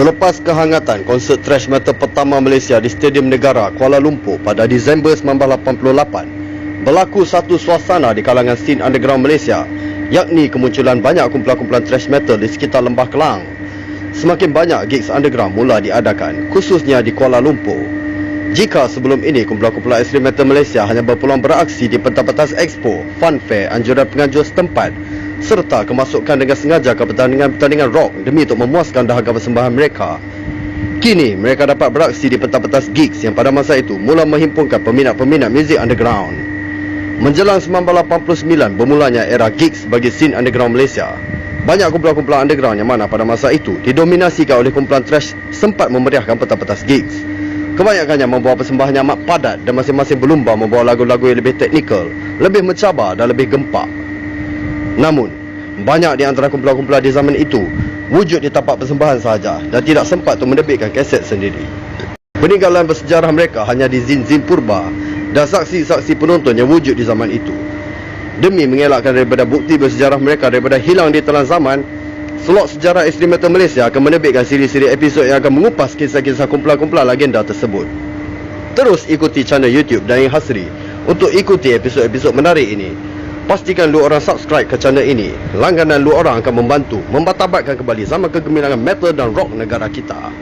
Selepas kehangatan konsert thrash metal pertama Malaysia di Stadium Negara Kuala Lumpur pada Disember 1988, berlaku satu suasana di kalangan scene underground Malaysia, yakni kemunculan banyak kumpulan-kumpulan thrash metal di sekitar Lembah Kelang. Semakin banyak gigs underground mula diadakan, khususnya di Kuala Lumpur. Jika sebelum ini kumpulan-kumpulan ekstrim metal Malaysia hanya berpeluang beraksi di pentas-pentas expo, fun fair, anjuran penganjur setempat, serta kemasukan dengan sengaja ke pertandingan-pertandingan rock demi untuk memuaskan dahaga persembahan mereka. Kini mereka dapat beraksi di pentas-pentas gigs yang pada masa itu mula menghimpunkan peminat-peminat muzik underground. Menjelang 1989 bermulanya era gigs bagi scene underground Malaysia. Banyak kumpulan-kumpulan underground yang mana pada masa itu didominasikan oleh kumpulan thrash sempat memeriahkan pentas-pentas gigs. Kebanyakannya membawa persembahan yang amat padat dan masing-masing berlumba membawa lagu-lagu yang lebih teknikal, lebih mencabar dan lebih gempak. Namun, banyak di antara kumpulan-kumpulan di zaman itu wujud di tapak persembahan sahaja dan tidak sempat untuk menerbitkan kaset sendiri. Peninggalan bersejarah mereka hanya di zin-zin purba dan saksi-saksi penonton yang wujud di zaman itu. Demi mengelakkan daripada bukti bersejarah mereka daripada hilang di telan zaman, Slot Sejarah Ekstrim Metal Malaysia akan menerbitkan siri-siri episod yang akan mengupas kisah-kisah kumpulan-kumpulan legenda tersebut. Terus ikuti channel YouTube Daing Hasri untuk ikuti episod-episod menarik ini. Pastikan lu orang subscribe ke channel ini. Langganan lu orang akan membantu mempertabatkan kembali zaman kegemilangan metal dan rock negara kita.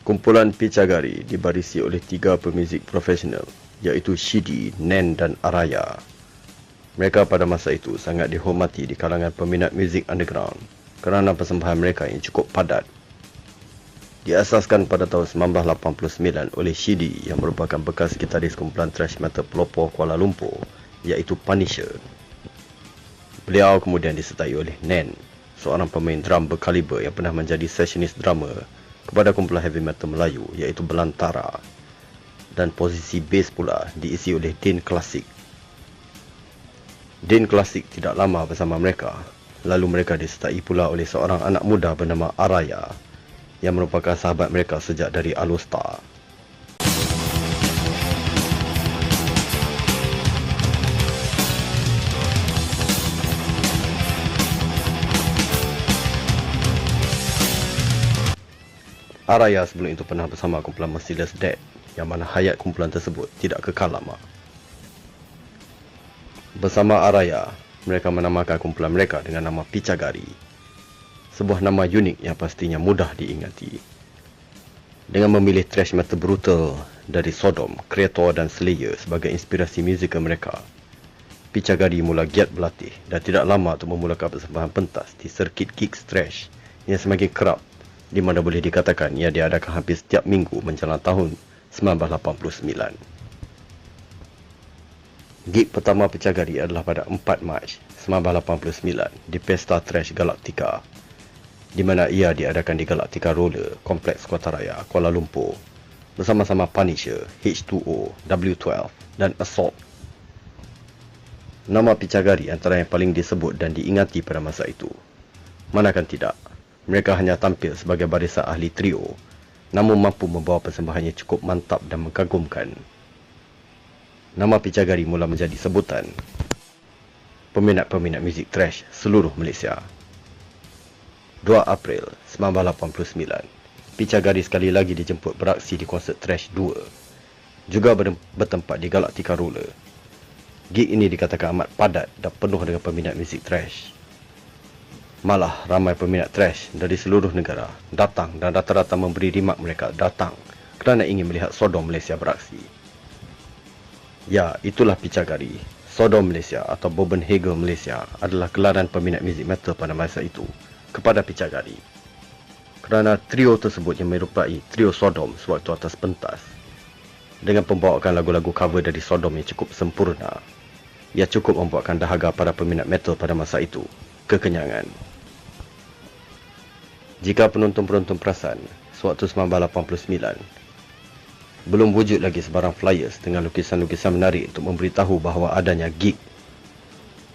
Kumpulan Picagari dibarisi oleh 3 pemuzik profesional, iaitu Shidi, Nen dan Araya. Mereka pada masa itu sangat dihormati di kalangan peminat muzik underground kerana persembahan mereka yang cukup padat. Diasaskan pada tahun 1989 oleh Shidi yang merupakan bekas gitaris kumpulan thrash metal pelopor Kuala Lumpur, iaitu Punisher. Beliau kemudian disertai oleh Nen, seorang pemain drum berkaliber yang pernah menjadi sessionis drummer kepada kumpulan heavy metal Melayu, iaitu Belantara, dan posisi bass pula diisi oleh Din Klasik. Din Klasik tidak lama bersama mereka, lalu mereka disertai pula oleh seorang anak muda bernama Araya yang merupakan sahabat mereka sejak dari Alostar. Araya sebelum itu pernah bersama kumpulan Merciless Dead, yang mana hayat kumpulan tersebut tidak kekal lama. Bersama Araya, mereka menamakan kumpulan mereka dengan nama Picagari, sebuah nama unik yang pastinya mudah diingati. Dengan memilih thrash metal brutal dari Sodom, Kreator dan Slayer sebagai inspirasi musikal mereka, Picagari mula giat berlatih dan tidak lama untuk memulakan persembahan pentas di sirkuit gigs thrash yang semakin kerap, di mana boleh dikatakan ia diadakan hampir setiap minggu menjelang tahun 1989. Gig pertama Picagari adalah pada 4 Mac 1989 di Pesta Thrash Galactica, di mana ia diadakan di Galactica Roller, Kompleks Kota Raya, Kuala Lumpur, bersama-sama Punisher, H2O, W12 dan Assault. Nama Picagari antara yang paling disebut dan diingati pada masa itu. Manakan tidak, mereka hanya tampil sebagai barisan ahli trio, namun mampu membawa persembahannya cukup mantap dan mengagumkan. Nama Picagari mula menjadi sebutan peminat-peminat muzik thrash seluruh Malaysia. 2 April 1989, Picagari sekali lagi dijemput beraksi di konsert Thrash 2, juga bertempat di Galactica Roller. Gig ini dikatakan amat padat dan penuh dengan peminat muzik thrash. Malah ramai peminat thrash dari seluruh negara datang dan rata-rata memberi rimak mereka datang kerana ingin melihat Sodom Malaysia beraksi. Ya, itulah Picagari. Sodom Malaysia atau Bobenhagel Malaysia adalah gelaran peminat muzik metal pada masa itu kepada Picagari, kerana trio tersebut yang menyerupai trio Sodom sewaktu atas pentas. Dengan pembawaan lagu-lagu cover dari Sodom yang cukup sempurna, ia cukup membuatkan dahaga para peminat metal pada masa itu kekenyangan. Jika penonton-penonton perasan, sewaktu 1989, Belum wujud lagi sebarang flyers dengan lukisan-lukisan menarik untuk memberitahu bahawa adanya gig.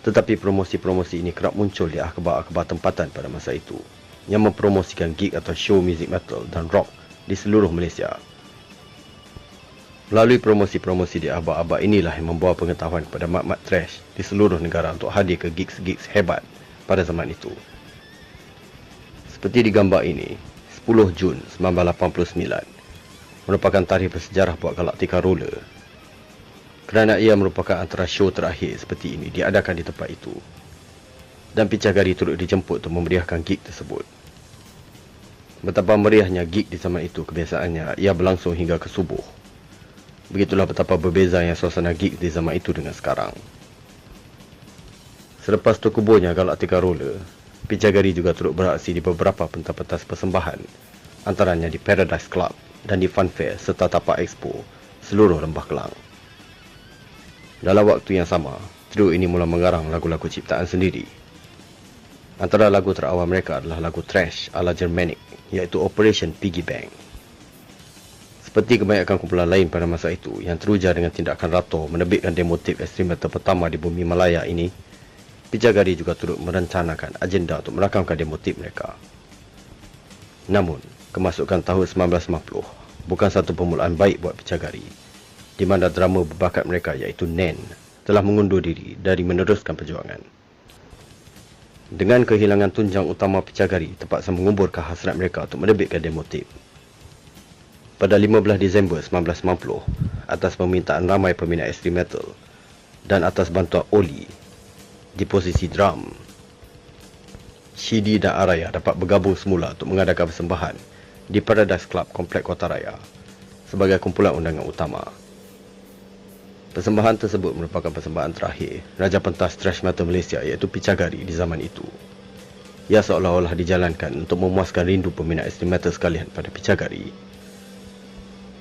Tetapi promosi-promosi ini kerap muncul di akhbar-akhbar tempatan pada masa itu yang mempromosikan gig atau show muzik metal dan rock di seluruh Malaysia. Melalui promosi-promosi di akhbar-akhbar inilah yang membawa pengetahuan kepada mat-mat trash di seluruh negara untuk hadir ke gigs-gigs hebat pada zaman itu. Seperti di gambar ini, 10 Jun 1989 merupakan tarikh bersejarah buat Galactica Roller kerana ia merupakan antara show terakhir seperti ini diadakan di tempat itu, dan Pichagari turut dijemput untuk memeriahkan gig tersebut. Betapa meriahnya gig di zaman itu, kebiasaannya ia berlangsung hingga ke subuh. Begitulah betapa berbezanya suasana gig di zaman itu dengan sekarang. Selepas terkuburnya Galactica Roller, Pichagari juga turut beraksi di beberapa pentas-pentas persembahan, antaranya di Paradise Club dan di Funfair serta Tapak Expo seluruh Lembah Kelang. Dalam waktu yang sama, trio ini mula mengarang lagu-lagu ciptaan sendiri. Antara lagu terawal mereka adalah lagu thrash ala Germanic, iaitu Operation Piggy Bank. Seperti kebanyakan kumpulan lain pada masa itu yang teruja dengan tindakan Rato menerbitkan demo tape ekstrim metal pertama di bumi Malaya ini, Pichagari juga turut merencanakan agenda untuk merakamkan demo tape mereka. Namun, kemasukan tahun 1990 bukan satu permulaan baik buat Pichagari, di mana drama berbakat mereka iaitu Nen telah mengundur diri dari meneruskan perjuangan. Dengan kehilangan tunjang utama Pichagari terpaksa menguburkan hasrat mereka untuk menerbitkan demo tape. Pada 15 Disember 1990, atas permintaan ramai peminat ekstrim metal dan atas bantuan Oli di posisi drum, Shidi dan Araya dapat bergabung semula untuk mengadakan persembahan di Paradise Club Komplek Kota Raya sebagai kumpulan undangan utama. Persembahan tersebut merupakan persembahan terakhir Raja Pentas Thrash Metal Malaysia iaitu Pichagari di zaman itu. Ia seolah-olah dijalankan untuk memuaskan rindu peminat ekstrim metal sekalian pada Pichagari.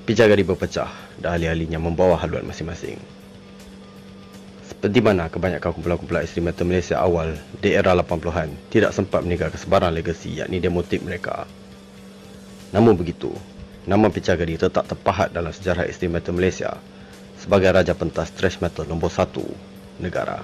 Pichagari berpecah dan ahli-ahlinya membawa haluan masing-masing. Seperti mana kebanyakan kumpulan-kumpulan ekstrim metal Malaysia awal di era 80-an tidak sempat meninggalkan sebarang legasi yakni demo tape mereka. Namun begitu, nama Pichagari tetap terpahat dalam sejarah ekstrim metal Malaysia sebagai Raja Pentas Thrash Metal nombor 1 negara.